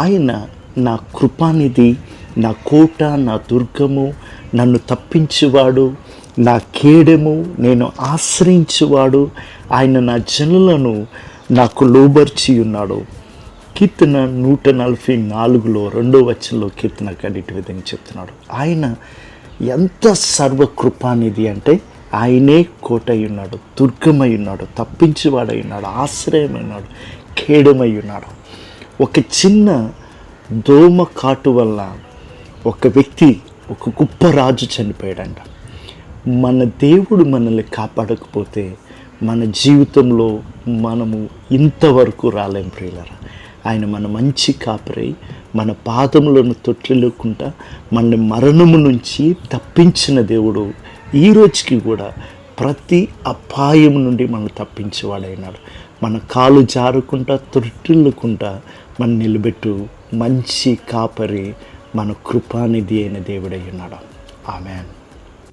ఆయన నా కృపానిధి, నా కోట, నా దుర్గము, నన్ను తప్పించువాడు, నా కేడెము, నేను ఆశ్రయించువాడు. ఆయన నా జనులను నాకు లోబర్చి ఉన్నాడు. కీర్తన 144 2వ వచనంలో కీర్తనకారుడు ఇటు విధంగా చెప్తున్నాడు. ఆయన ఎంత సర్వకృపానిధి అంటే ఆయనే కోటై ఉన్నాడు, దుర్గమై ఉన్నాడు, తప్పించువాడై ఉన్నాడు, ఆశ్రయమై ఉన్నాడు, కేడమై ఉన్నాడు. ఒక చిన్న దోమ కాటు వల్ల ఒక వ్యక్తి, ఒక గొప్ప రాజు చనిపోయాడంట. మన దేవుడు మనల్ని కాపాడకపోతే మన జీవితంలో మనము ఇంతవరకు రాలేం ప్రియులారా. ఆయన మన మంచి కాపరై మన పాదములను తొట్టిల్లుకుంటా మన మరణము నుంచి తప్పించిన దేవుడు ఈ రోజుకి కూడా ప్రతి అపాయం నుండి మనం తప్పించేవాడైనాడు. మన కాలు జారుకుంటా తొట్టిల్లుకుంటా మన నిలబెట్టు మంచి కాపరి, మన కృపానిధి అయిన దేవుడై ఉన్నాడు. ఆమేన్.